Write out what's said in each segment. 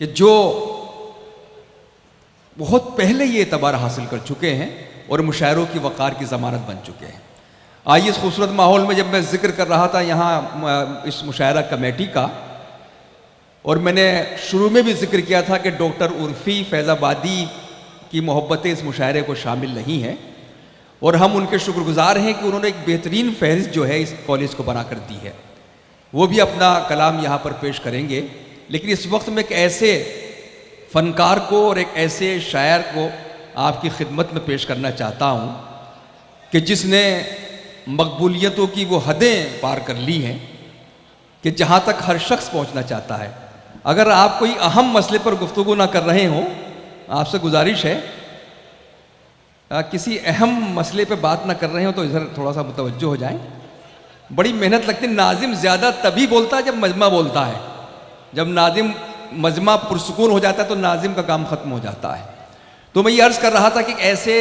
कि जो बहुत पहले ये एतबार हासिल कर चुके हैं और मुशायरों की वक़ार की ज़मानत बन चुके हैं। आइए इस खूबसूरत माहौल में जब मैं ज़िक्र कर रहा था यहाँ इस मुशायरा कमेटी का, और मैंने शुरू में भी ज़िक्र किया था कि डॉक्टर उर्फ़ी फैज़ाबादी की मोहब्बतें इस मुशायरे को शामिल नहीं हैं, और हम उनके शुक्रगुज़ार हैं कि उन्होंने एक बेहतरीन फहरिस्त जो है इस कॉलेज को बना कर दी है। वो भी अपना कलाम यहाँ पर पेश करेंगे, लेकिन इस वक्त में एक ऐसे फ़नकार को और एक ऐसे शायर को आपकी खिदमत में पेश करना चाहता हूँ कि जिसने मकबूलियतों की वो हदें पार कर ली हैं कि जहाँ तक हर शख्स पहुँचना चाहता है। अगर आप कोई अहम मसले पर गुफ्तगू ना कर रहे हों, आपसे गुजारिश है किसी अहम मसले पे बात ना कर रहे हो तो इधर थोड़ा सा मुतवज्जो हो जाएं। बड़ी मेहनत लगती है। नाजिम ज़्यादा तभी बोलता है जब मजमा बोलता है। जब नाजिम मजमा पुरसुकून हो जाता है तो नाजिम का काम ख़त्म हो जाता है। तो मैं ये अर्ज़ कर रहा था कि ऐसे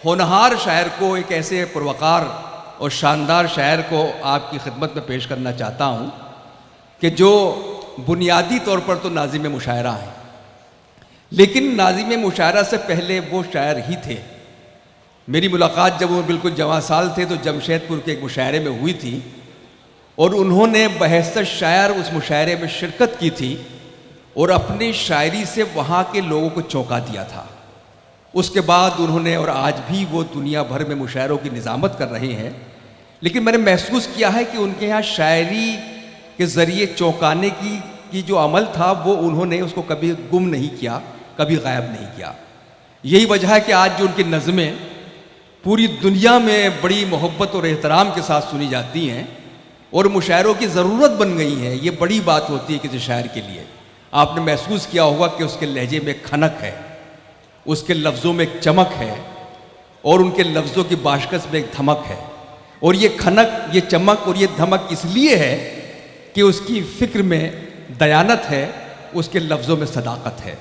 होनहार शायर को, एक ऐसे पुरवकार और शानदार शायर को आपकी खिदमत में पेश करना चाहता हूँ कि जो बुनियादी तौर पर तो नाज़िम मुशायरा हैं, लेकिन नाज़िम मुशायरा से पहले वो शायर ही थे। मेरी मुलाकात जब वो बिल्कुल जवां साल थे तो जमशेदपुर के एक मुशायरे में हुई थी, और उन्होंने बहैसियत शायर उस मुशायरे में शिरकत की थी और अपनी शायरी से वहाँ के लोगों को चौंका दिया था। उसके बाद उन्होंने, और आज भी वो दुनिया भर में मुशायरों की निज़ामत कर रहे हैं, लेकिन मैंने महसूस किया है कि उनके यहाँ शायरी के ज़रिए चौंकाने की जो अमल था वो उन्होंने उसको कभी गुम नहीं किया, कभी गायब नहीं किया। यही वजह है कि आज जो उनकी नज़में पूरी दुनिया में बड़ी मोहब्बत और एहतराम के साथ सुनी जाती हैं और मुशायरों की ज़रूरत बन गई हैं। ये बड़ी बात होती है किसी शायर के लिए। आपने महसूस किया होगा कि उसके लहजे में एक खनक है, उसके लफ्ज़ों में एक चमक है, और उनके लफ्ज़ों की बाशकस में एक धमक है। और ये खनक, ये चमक और ये धमक इसलिए है कि उसकी फ़िक्र में दयानत है, उसके लफ्ज़ों में सदाकत है।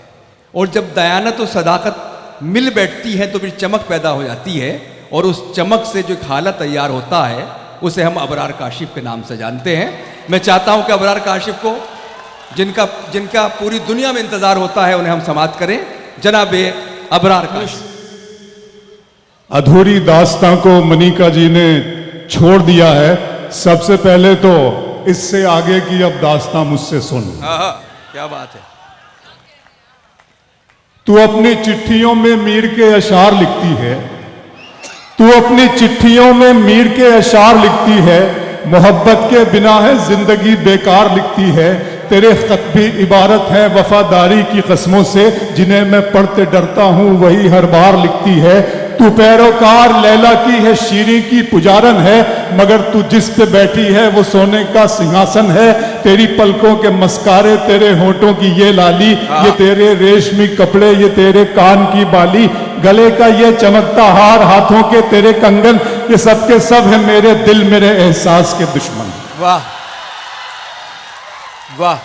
और जब दयानत और सदाकत मिल बैठती है तो फिर चमक पैदा हो जाती है, और उस चमक से जो एक हालत तैयार होता है उसे हम अबरार काशिफ के नाम से जानते हैं। मैं चाहता हूं कि अबरार काशिफ को, जिनका पूरी दुनिया में इंतज़ार होता है, उन्हें हम समाअत करें। जनाब अबरार काशिफ। अधूरी दास्तां को मनिका जी ने छोड़ दिया है। सबसे पहले तो इससे आगे की अब दास्तां मुझसे सुन। क्या बात है। तू अपनी चिट्ठियों में मीर के अशार लिखती है, तू अपनी चिट्ठियों में मीर के अशार लिखती है, मोहब्बत के बिना है जिंदगी बेकार लिखती है। तेरे खत भी इबारत है वफादारी की कस्मों से, जिन्हें मैं पढ़ते डरता हूँ वही हर बार लिखती है। तू पैरोकार लैला की है, शीरी की पुजारन है, मगर तू जिस पे बैठी है वो सोने का सिंहासन है। तेरी पलकों के मस्कारे, तेरे होठों की ये लाली, ये तेरे रेशमी कपड़े, ये तेरे कान की बाली, गले का ये चमकता हार, हाथों के तेरे कंगन, ये सब के सब है मेरे दिल मेरे एहसास के दुश्मन। वाह वाह।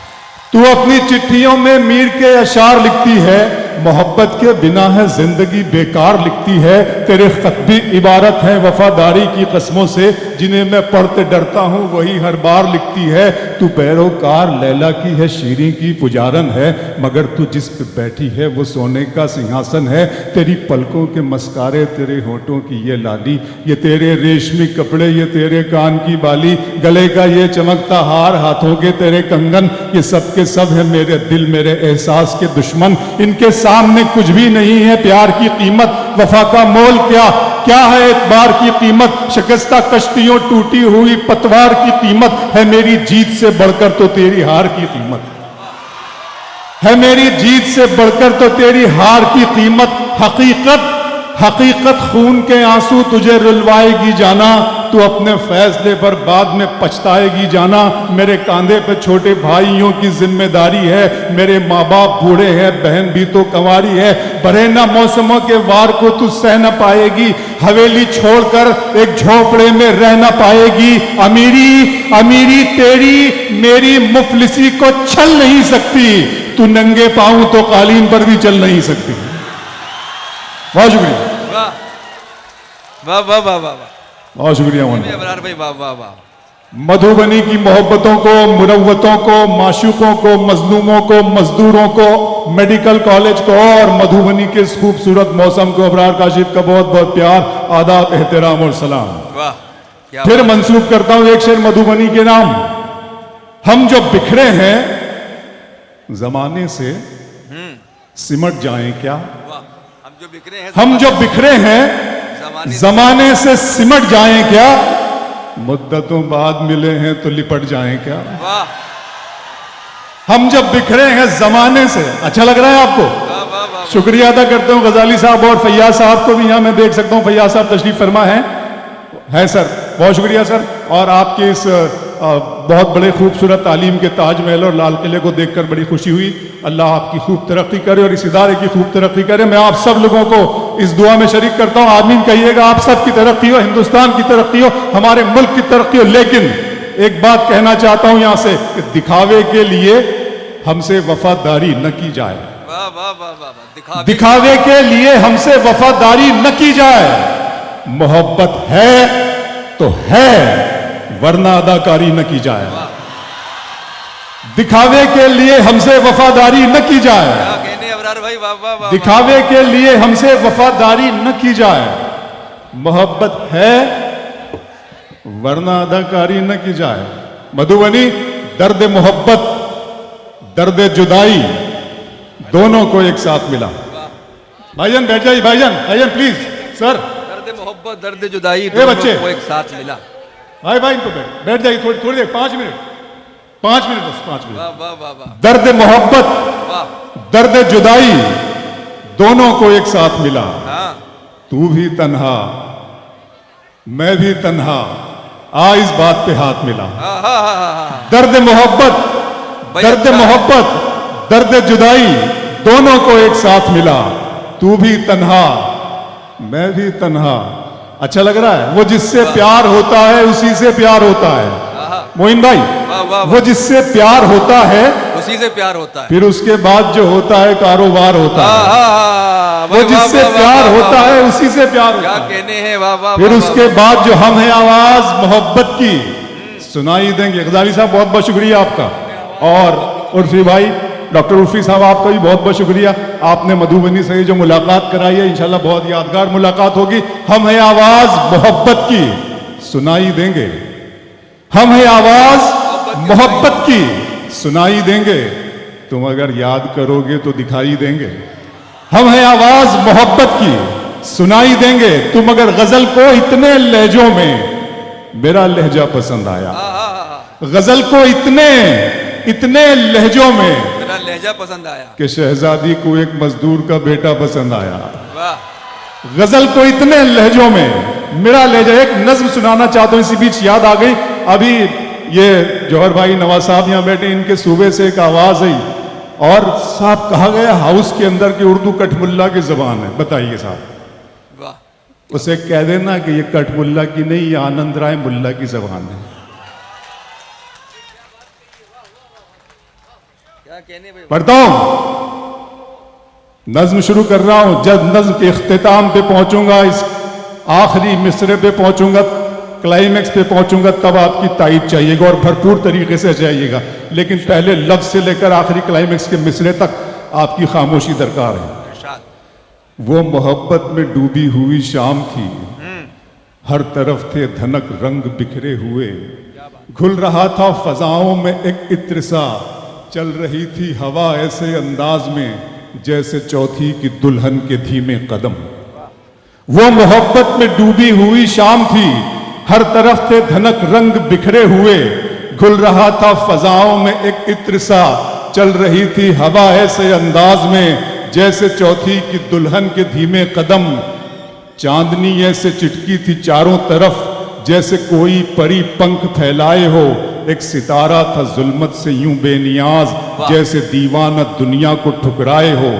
तू अपनी चिट्ठियों में मीर के अशार लिखती है, मोहब्बत के बिना है जिंदगी बेकार लिखती है। तेरे खत भी इबारत है वफादारी की कस्मों से, जिन्हें मैं पढ़ते डरता हूँ वही हर बार लिखती है। तू पैरोकार लैला की है, शीरी की पुजारन है, मगर तू जिस पे बैठी है वो सोने का सिंहासन है। तेरी पलकों के मस्कारे, तेरे होठों की ये लाली, ये तेरे रेशमी कपड़े, ये तेरे कान की बाली, गले का ये चमकता हार, हाथों के तेरे कंगन, ये सब के सब है मेरे दिल मेरे एहसास के दुश्मन। इनके सामने कुछ भी नहीं है प्यार की कीमत, वफा का मोल क्या है एक बार की कीमत। शिकस्ता कश्तियों, टूटी हुई पतवार की कीमत है मेरी जीत से बढ़कर तो तेरी हार की कीमत है। मेरी जीत से बढ़कर तो तेरी हार की कीमत। हकीकत खून के आंसू तुझे रुलवाएगी जाना, तू अपने फैसले पर बाद में पछताएगी जाना। मेरे कांधे पे छोटे भाइयों की जिम्मेदारी है, मेरे माँ बाप बूढ़े हैं, बहन भी तो कंवारी है। बरहना मौसमों के वार को तू सह न पाएगी, हवेली छोड़कर एक झोपड़े में रह न पाएगी। अमीरी तेरी मेरी मुफलिसी को छल नहीं सकती, तू नंगे पाँव तो कालीन पर भी चल नहीं सकती। बहुत शुक्रिया। वाह वाह वाह वाह वाह। बहुत शुक्रिया अबरार भाई, वाह वाह वाह। मधुबनी की मोहब्बतों को, मुरव्वतों को, माशूकों को, मजलूमों को, मजदूरों को, मेडिकल कॉलेज को और मधुबनी के इस खूबसूरत मौसम को अबरार काशिफ का बहुत बहुत प्यार, आदाब, एहतराम और सलाम। वाह, क्या फिर मंसूब करता हूं एक शेर मधुबनी के नाम। हम जो बिखरे हैं जमाने से सिमट जाएं क्या, वाह, हम जो बिखरे हैं हम जो बिखरे हैं जमाने से सिमट जाएं क्या, मुद्दतों बाद मिले हैं तो लिपट जाएं क्या। वाह हम जब बिखरे हैं जमाने से, अच्छा लग रहा है आपको? वाह वाह वाह, शुक्रिया अदा करता हूं गजाली साहब और फैयाज साहब को भी यहां मैं देख सकता हूं। फैयाज साहब तशरीफ फरमा है सर, बहुत शुक्रिया सर। और आपके इस बहुत बड़े खूबसूरत तालीम के ताजमहल और लाल किले को देखकर बड़ी खुशी हुई। अल्लाह आपकी खूब तरक्की करे और इस इदारे की खूब तरक्की करे। मैं आप सब लोगों को इस दुआ में शरीक करता हूं, आमीन कहिएगा। आप सब की तरक्की हो, हिंदुस्तान की तरक्की हो, हमारे मुल्क की तरक्की हो। लेकिन एक बात कहना चाहता हूं यहां से कि दिखावे के लिए हमसे वफादारी न की जाए। वाह वाह वाह वाह, दिखावे के लिए हमसे वफादारी न की जाए। मोहब्बत है तो है, वरना अदाकारी न की जाए। दिखावे के लिए हमसे वफादारी न की जाए। क्या कहने अबरार भाई, वाह वाह वाह, दिखावे के लिए हमसे वफादारी न की जाए। मोहब्बत है वरना अदाकारी न की जाए। मधुबनी दर्द मोहब्बत, दर्द जुदाई दोनों को एक साथ मिला। भाईजान बैठ जाइए, भाईजान प्लीज सर। दर्द मोहब्बत, दर्द जुदाई बच्चे दोनों को एक साथ मिला। भाई इनको बैठ जाइए थोड़ी देर, 5 मिनट बस 5 मिनट। वाह वाह वाह वाह, दर्द मोहब्बत, वाह, दर्द जुदाई दोनों को एक साथ मिला। हाँ, तू भी तन्हा मैं भी तन्हा, आ इस बात पे हाथ मिला। हाँ हाँ हाँ हाँ, दर्द मोहब्बत, भाई दर्द अच्छा है। मोहब्बत, दर्द जुदाई दोनों को एक साथ मिला। तू भी तन्हा मैं भी तन्हा। अच्छा लग रहा है? वो जिससे प्यार होता है उसी से प्यार होता है। मोइन भाई, वाह वाह, वो जिससे प्यार होता है उसी से प्यार होता है। फिर उसके बाद जो होता है कारोबार होता है। वो जिससे प्यार होता है उसी से प्यार होता क्या है। कहने हैं, वाह वाह। फिर उसके बाद जो हम है आवाज मोहब्बत की सुनाई देंगे। गजाली साहब बहुत बहुत शुक्रिया आपका, और उर्फी भाई डॉक्टर उर्फी साहब आपका भी बहुत बहुत शुक्रिया। आपने मधुबनी से जो मुलाकात कराई है, इंशाल्लाह बहुत यादगार मुलाकात होगी। हम है आवाज मोहब्बत की सुनाई देंगे। हम है आवाज मोहब्बत की सुनाई देंगे। तुम अगर याद करोगे तो दिखाई देंगे। हम है आवाज मोहब्बत की सुनाई देंगे। तुम अगर गजल को इतने लहजों में, मेरा लहजा पसंद आया, गजल को इतने लहजों में, मेरा लहजा पसंद आया कि शहजादी को एक मजदूर का बेटा पसंद आया। वाह, गजल को इतने लहजों में, मेरा लहजा। एक नज्म सुनाना चाहता हूं, इसी बीच याद आ गई। अभी ये जौहर भाई नवाज साहब यहां बैठे, इनके सूबे से एक आवाज आई और साहब कहा गया हाउस के अंदर की उर्दू कठमुल्ला की जबान है। बताइए साहब, वाह, उसे कह देना कि ये कठमुल्ला की नहीं, ये आनंद राय मुल्ला की जबान है। क्या कहने भाई। पढ़ता हूं, नज्म शुरू कर रहा हूं। जब नज्म के इख्तिताम पे पहुंचूंगा, इस आखिरी मिसरे पे पहुंचूंगा, क्लाइमेक्स पे पहुंचूंगा, तब आपकी तारीफ चाहिएगा और भरपूर तरीके से चाहिएगा। लेकिन पहले लफ्ज से लेकर आखिरी क्लाइमेक्स के मिसरे तक आपकी खामोशी दरकार है। वो मोहब्बत में डूबी हुई शाम थी, हर तरफ थे धनक रंग बिखरे हुए। घुल रहा था फजाओं में एक इत्र सा, चल रही थी हवा ऐसे अंदाज में जैसे चौथी की दुल्हन के धीमे कदम। वो मोहब्बत में डूबी हुई शाम थी, हर तरफ थे धनक रंग बिखरे हुए। घुल रहा था फजाओं में एक इत्र सा, चल रही थी हवा ऐसे अंदाज में जैसे चौथी की दुल्हन के धीमे कदम। चांदनी ऐसे चिटकी थी चारों तरफ जैसे कोई परी पंख फैलाए हो। एक सितारा था जुल्मत से यूं बेनियाज जैसे दीवाना दुनिया को ठुकराए हो।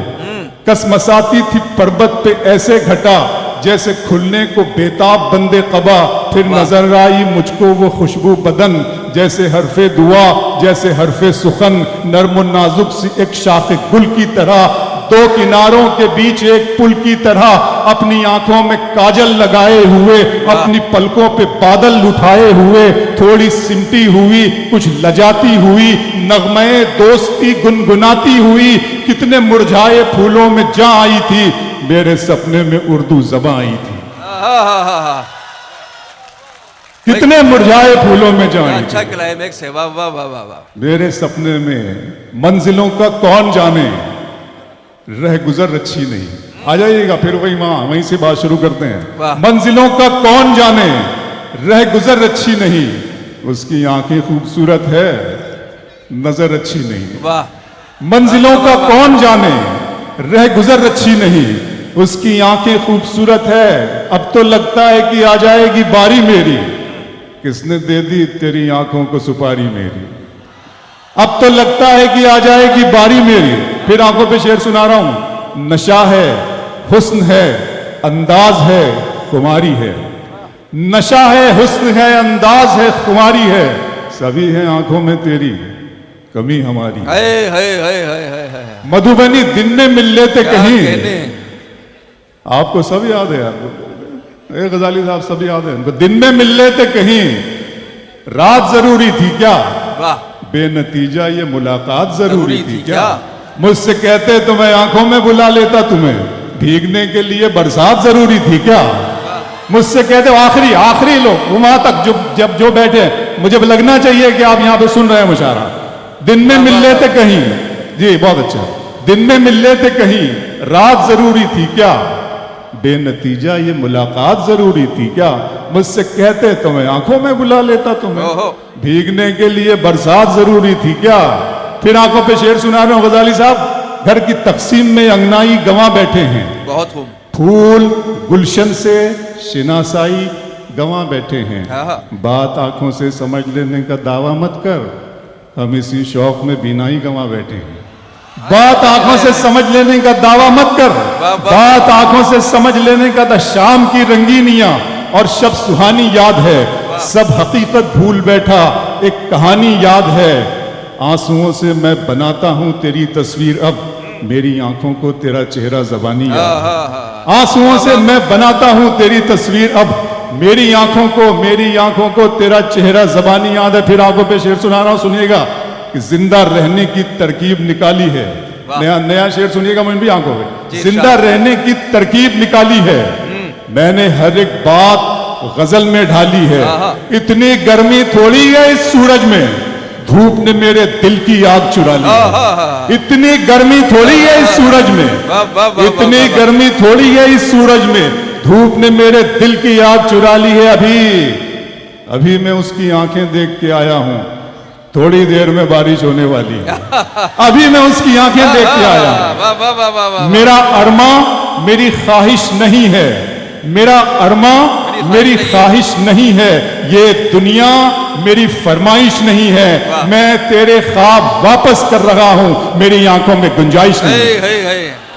कसमसाती थी पर्वत पे ऐसे घटा जैसे खुलने को बेताब बंदे कबा। फिर नजर आई मुझको वो खुशबू बदन जैसे हरफे दुआ, जैसे हरफे सुखन, नर्म नाजुक सी एक शाख गुल की तरह दो किनारों के बीच एक पुल की तरह अपनी आंखों में काजल लगाए हुए, अपनी पलकों पे बादल उठाए हुए, थोड़ी सिमटी हुई, कुछ लजाती हुई, नगमे दोस्ती गुनगुनाती हुई, कितने मुरझाए फूलों में जा आई थी, मेरे सपने में उर्दू ज़बां आई थी। कितने मुरझाए फूलों में जा आई अच्छा थी, क्लाइमेक्स है, वाह वाह वाह वाह वाह। मेरे सपने में मंजिलों का कौन जाने, रह गुजर अच्छी नहीं। आ जाइएगा फिर वहीं से बात शुरू करते वाह। हैं। मंजिलों का कौन जाने, रह गुजर अच्छी नहीं, उसकी आंखें खूबसूरत है, नजर अच्छी नहीं। वाह। मंजिलों का कौन जाने, रह गुजर अच्छी नहीं, उसकी आंखें खूबसूरत है, अब तो लगता है कि आ जाएगी बारी मेरी, किसने दे दी तेरी आंखों को सुपारी मेरी। अब तो लगता है कि आ जाएगी बारी मेरी। फिर आंखों पे शेर सुना रहा हूं। नशा है, हुस्न है, अंदाज है, खुमारी है। नशा है, हुस्न है, अंदाज है, खुमारी है, सभी है आंखों में तेरी, कमी हमारी। है। मधुबनी दिन में मिल लेते क्या कहीं। कहने। आपको सब याद है यार, ए गजाली साहब सब याद है उनको। दिन में मिल लेते कहीं, रात जरूरी थी क्या, वाह। बेनतीजा ये मुलाकात जरूरी थी क्या। क्या? मुझसे कहते तो मैं आंखों में बुला लेता तुम्हें, भीगने के लिए बरसात जरूरी थी क्या। मुझसे कहते आखिरी लोग वहां तक जब जो बैठे, मुझे लगना चाहिए कि आप यहां पे सुन रहे हैं मुशारा। दिन में मिल लेते कहीं, जी बहुत अच्छा, दिन में मिल लेते कहीं, रात जरूरी थी क्या, बेनतीजा ये मुलाकात जरूरी थी क्या। मुझसे कहते तो मैं आंखों में बुला लेता तुम्हें, भीगने के लिए बरसात जरूरी थी क्या। फिर आंखों पे शेर सुना रहे हो गजाली साहब। घर की तकसीम में अंगनाई गंवा बैठे हैं, बहुत खूब। फूल गुलशन से शिनासाई गंवा बैठे हैं। हाँ। बात आंखों से समझ लेने का दावा मत कर, हम इसी शौक में बिनाई गंवा बैठे हैं। बात आंखों से समझ लेने का दावा मत कर, बात आंखों से समझ लेने का था। शाम की रंगीनियां और शब सुहानी याद है, सब हकीकत भूल बैठा, एक कहानी याद है। आंसुओं से मैं बनाता हूं तेरी तस्वीर, अब मेरी आंखों को तेरा चेहरा ज़बानी याद है। आंसुओं से मैं बनाता हूं तेरी तस्वीर, अब मेरी आंखों को तेरा चेहरा ज़बानी याद है। फिर आंखों पे शेर सुना रहा हूं, सुनिएगा कि जिंदा रहने की तरकीब निकाली है। नया शेर सुनिएगा मुझे भी आंखों पे। जिंदा रहने की तरकीब निकाली है, मैंने हर एक बात गजल में ढाली है। इतनी गर्मी थोड़ी है इस सूरज में, धूप ने मेरे दिल की आग चुरा ली है। इतनी गर्मी थोड़ी है इस सूरज में, इतनी गर्मी थोड़ी है इस सूरज में, धूप ने मेरे दिल की आग चुरा ली है। अभी मैं उसकी आंखें देख के आया हूं, थोड़ी देर में बारिश होने वाली है। अभी मैं उसकी आंखें देख के आया हूं। मेरा अरमा मेरी ख्वाहिश नहीं है, मेरा अरमा मेरी ख्वाहिश नहीं है, ये दुनिया मेरी फरमाइश नहीं है। मैं तेरे ख्वाब वापस कर रहा हूं, मेरी आंखों में गुंजाइश नहीं।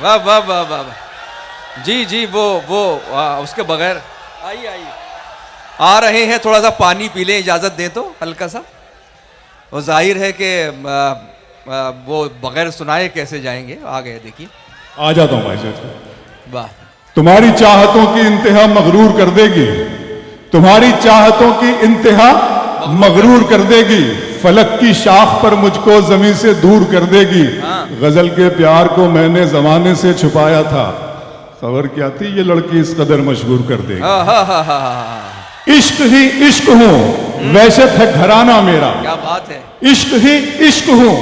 वाह वाह वाह वाह। जी वो उसके बगैर आइए आ रहे हैं, थोड़ा सा पानी पी लें, इजाजत दें तो हल्का सा। वो जाहिर है कि वो बगैर सुनाए कैसे जाएंगे। आ गए, देखिए आ जाता हूं भाई साहब। वाह। तुम्हारी चाहतों की इंतहा मगरूर कर देगी, तुम्हारी चाहतों की इंतहा मगरूर कर देगी, फलक की शाख पर मुझको जमीन से दूर कर देगी। गजल के प्यार को मैंने जमाने से छुपाया था, खबर क्या थी ये लड़की इस कदर मशहूर कर देगी। इश्क ही इश्क हूं, वहशत है घराना मेरा। क्या बात है। इश्क ही इश्क हूं,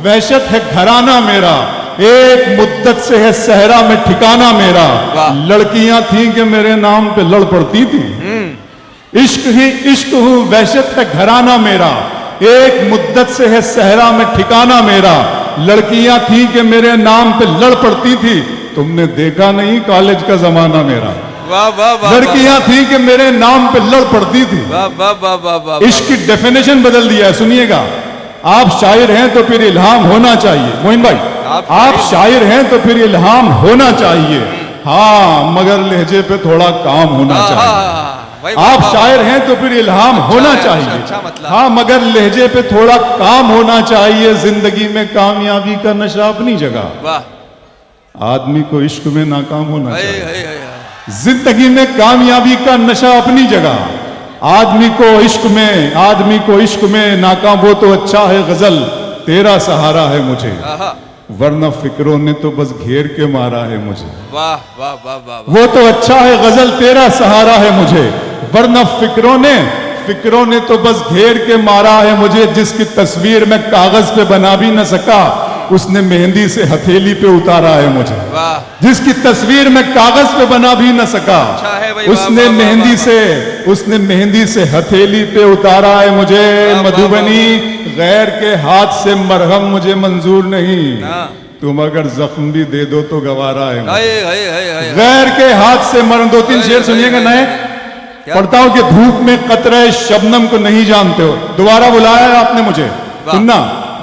वहशत है घराना मेरा, एक मुद्दत से है सहरा में ठिकाना मेरा। लड़कियां थीं कि मेरे नाम पे लड़ पड़ती थी। इश्क ही इश्क हूं, वहशत है घराना मेरा, एक मुद्दत से है सहरा में ठिकाना मेरा। लड़कियां थीं कि मेरे नाम पे लड़ पड़ती थी, तुमने देखा नहीं कॉलेज का जमाना मेरा। लड़कियां थीं कि मेरे नाम पे लड़ पड़ती थी। इश्क की डेफिनेशन बदल दिया है, सुनिएगा। आप शायर हैं तो फिर इल्हाम होना चाहिए। मोइन भाई, आप शायर हैं तो फिर इल्हाम होना चाहिए, हाँ मगर लहजे पे थोड़ा काम होना चाहिए। आप शायर हैं तो फिर इल्हाम होना चाहिए, हाँ मगर लहजे पे थोड़ा काम होना चाहिए। जिंदगी में कामयाबी का नशा अपनी जगह, आदमी को इश्क में नाकाम होना हाय चाहिए। हाय हाय हाय। जिंदगी में कामयाबी का नशा अपनी जगह। आदमी को इश्क में नाकाम, वो तो अच्छा है गजल तेरा सहारा है मुझे, आहा, वरना फिक्रों ने तो बस घेर के मारा है मुझे। वाह वाह वाह वाह वाह। वो तो अच्छा है गजल तेरा सहारा है मुझे, वरना फिक्रों ने तो बस घेर के मारा है मुझे। जिसकी तस्वीर मैं कागज पे बना भी न सका, उसने मेहंदी से हथेली पे उतारा है मुझे। वाह। जिसकी तस्वीर मैं कागज पे बना भी न सका, अच्छा है भाई, वाह, उसने वाह, मेहंदी से हथेली पे उतारा है मुझे। वाह, वाह, मधुबनी गैर के हाथ से मरहम मुझे मंजूर नहीं, हाँ। तुम अगर जख्म भी दे दो तो गवारा है मुझे। हाय हाय हाय हाय। गैर के हाथ से मरहम, दो तीन हाय, शेर सुनिएगा हाय, नए। क्या? पढ़ता हूं कि धूप में कतरे शबनम को नहीं जानते हो। दोबारा बुलाया है आपने मुझे, वाह। सुनना।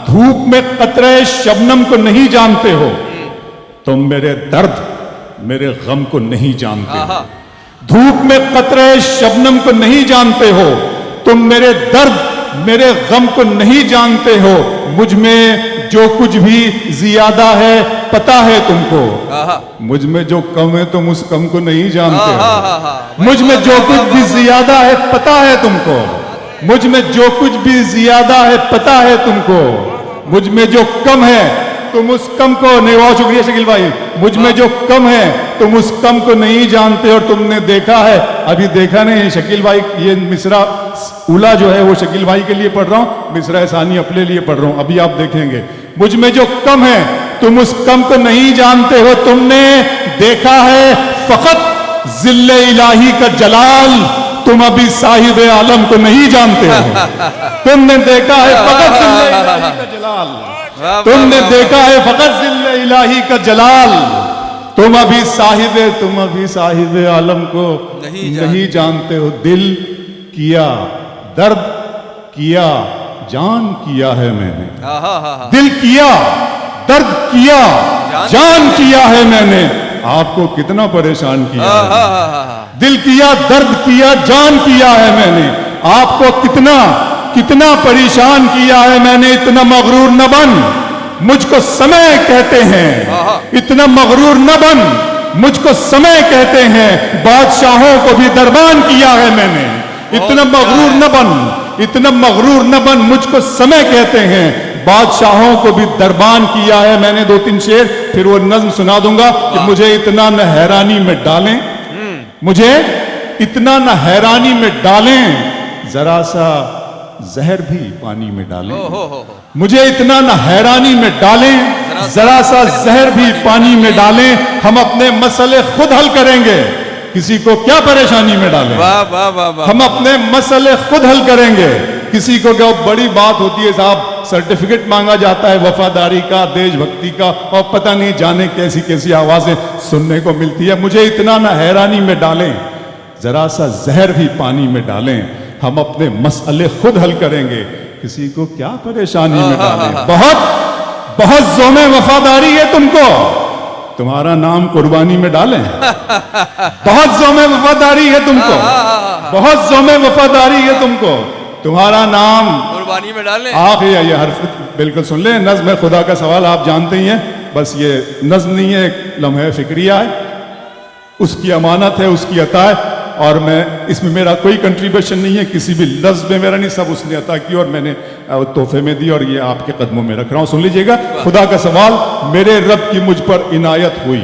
धूप में कतरे शबनम को नहीं जानते हो, तुम मेरे दर्द मेरे गम को नहीं जानते आहा। हो। धूप में कतरे शबनम को नहीं जानते हो, तुम मेरे दर्द मेरे गम को नहीं जानते हो। मुझ में जो कुछ भी ज्यादा है पता है तुमको, आहा। मुझ में जो कम है तुम उस कम को नहीं जानते आहा, हो। आहा। मुझ में जो कुछ भी ज्यादा है पता है तुमको, मुझ में जो कुछ भी ज्यादा है पता है तुमको। मुझ में जो कम है तुम उस कम को नहीं, बहुत शुक्रिया शकील भाई। मुझ में जो कम है तुम उस कम को नहीं जानते। और तुमने देखा है, अभी देखा नहीं शकील भाई, ये मिसरा उला जो है वो शकील भाई के लिए पढ़ रहा हूं, मिसरा सानी अपने लिए पढ़ रहा हूं, अभी आप देखेंगे। मुझ में जो कम है तुम उस कम को नहीं जानते हो। तुमने देखा है फकत जिल्ले इलाही का जलाल, तुम अभी साहिब आलम को नहीं जानते हो। तुमने देखा है फकत जिल्ले इलाही का जलाल, वाह, तुमने वाह, देखा है फकत जिल्ले इलाही का जलाल, तुम अभी साहिब आलम को नहीं जानते हो। दिल किया दर्द किया जान किया है मैंने, आहा, आहा। दिल किया दर्द किया जान किया है मैंने। आपको कितना परेशान किया है। आहा, आहा। दिल किया दर्द किया जान किया है मैंने, आपको कितना परेशान किया है मैंने। इतना मगरूर न बन, मुझको समय कहते हैं। इतना मगरूर न बन, मुझको समय कहते हैं। बादशाहों को भी दरबान किया है मैंने। इतना मगरूर न बन, इतना मगरूर न बन, मुझको समय कहते हैं। बादशाहों को भी दरबान किया है मैंने। दो तीन शेर फिर वो नज्म सुना दूंगा कि मुझे इतना न हैरानी में डालें, मुझे इतना न हैरानी में डालें, जरा सा जहर भी पानी में डालें। मुझे इतना न हैरानी में डालें, जरा सा जहर भी पानी में डालें। हम अपने मसले खुद हल करेंगे, किसी को क्या परेशानी में डालें। वाह वाह वाह वाह। हम अपने मसले खुद हल करेंगे, किसी को क्या बड़ी बात होती है साहब, सर्टिफिकेट मांगा जाता है वफादारी का, देशभक्ति का, और पता नहीं जाने कैसी कैसी आवाजें सुनने को मिलती है। मुझे इतना ना हैरानी में डालें, जरा सा जहर भी पानी में डालें। हम अपने मसले खुद हल करेंगे, किसी को क्या परेशानी में डालें। बहुत ज़ोमे वफादारी है तुमको, तुम्हारा नाम कुर्बानी में डालें। बहुत ज़ोमे वफादारी है तुमको, बहुत ज़ोमे वफादारी है तुमको, तुम्हारा नाम कुर्बानी में डालें। आप ये हर्फ बिल्कुल सुन लें। नज्म है खुदा का सवाल, आप जानते ही हैं। बस ये नज्म नहीं है, एक लम्हे फिक्रिया है, उसकी अमानत है, उसकी अता है। और मैं इसमें मेरा कोई कंट्रीब्यूशन नहीं है, किसी भी लफ्ज़ में मेरा नहीं, सब उसने अता की और मैंने तोहफे में दी और ये आपके कदमों में रख रहा हूँ। सुन लीजिएगा खुदा का सवाल। मेरे रब की मुझ पर इनायत हुई,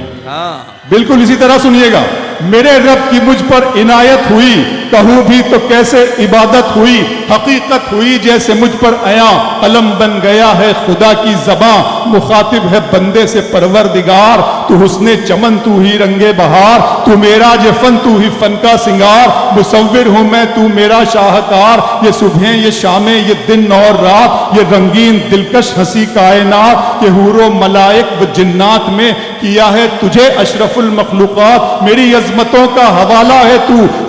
बिल्कुल इसी तरह सुनिएगा। मेरे रब की मुझ पर इनायत हुई, कहूँ भी तो कैसे इबादत हुई। हकीकत हुई जैसे मुझ पर आया, कलम बन गया है खुदा की ज़बां। मुखातिब है बंदे से परवरदिगार, तू हुस्ने चमन तू ही रंगे बहार। तू मेरा जे फन तू ही फन का सिंगार। मुसव्विर हूँ मैं तू मेरा शाहकार। ये सुबह ये शामें ये दिन और रात, ये रंगीन दिलकश हंसी कायनात। ये हूरो मलाइक व जिन्नात में किया है तुझे अशरफुल मखलूकात। मेरी अजमतों का हवाला है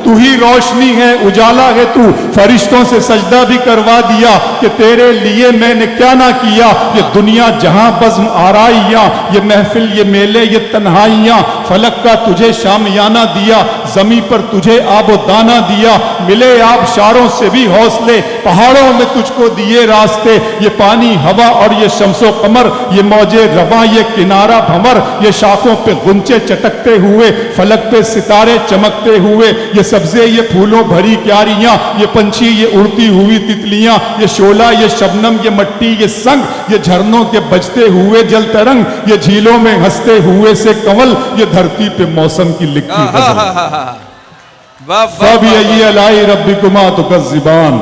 तू ही रोशनी है उजाला है तू। फरिश्तों से सजदा भी करवा दिया कि तेरे लिए मैंने क्या ना किया। ये दुनिया जहां बज़्म आराइयां, ये महफिल ये मेले ये तन्हाइयां। फलक का तुझे शामियाना दिया, जमी पर तुझे आबो दाना दिया। मिले आप शारों से भी हौसले, पहाड़ों में तुझको दिए ये रास्ते, ये पानी हवा और ये शम्सो कमर, ये मौजे रवा, ये किनारा भंवर, ये शाखों पे गुंचे चटकते हुए, फलक पे सितारे चमकते हुए, ये सब्जे, ये फूलों भरी क्यारियां, ये पंछी, ये उड़ती हुई तितलियां, ये शोला, ये शबनम, ये मट्टी, ये संग, ये झरनों के बजते हुए जल तरंग, ये झीलों में हंसते हुए से कंवल, ये धरती पे मौसम की लिखी गजल। फबी अलाई रब्बिकुमा तुकज़्ज़िबान,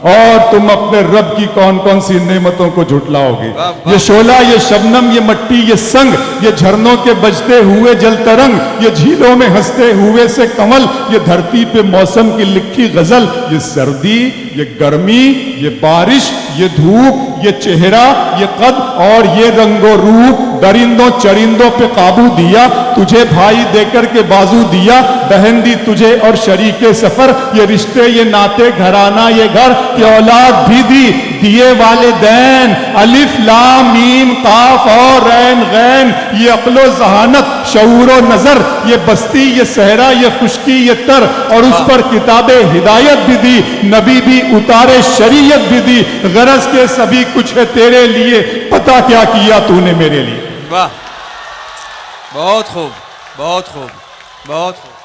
और तुम अपने रब की कौन कौन सी नेमतों को झुटलाओगे। ये शोला, ये शबनम, ये मट्टी, ये संग, ये झरनों के बजते हुए जल तरंग, ये झीलों में हंसते हुए से कंवल, ये धरती पे मौसम की लिखी गजल, ये सर्दी, ये गर्मी, ये बारिश, ये धूप, ये चेहरा, ये कद और ये रंगो रूप, दरिंदों चरिंदों पे काबू दिया, तुझे भाई देकर के बाजू दिया, बहन दी तुझे और शरीके सफर, ये रिश्ते, ये नाते, घराना, ये घर, ये औलाद भी दी, दिए वाले दैन, अलिफ लाम मीम काफ और रैन गैन, ये अक्लो जहानत, शऊरो नजर, ये बस्ती, ये सहरा, ये खुशकी, ये तर, और उस पर किताबे हिदायत भी दी, नबी भी उतारे, शरीयत भी दी, गरज के सभी कुछ है तेरे लिए, पता क्या किया तूने मेरे लिए। वाह, बहुत खूब, बहुत खूब, बहुत खूब।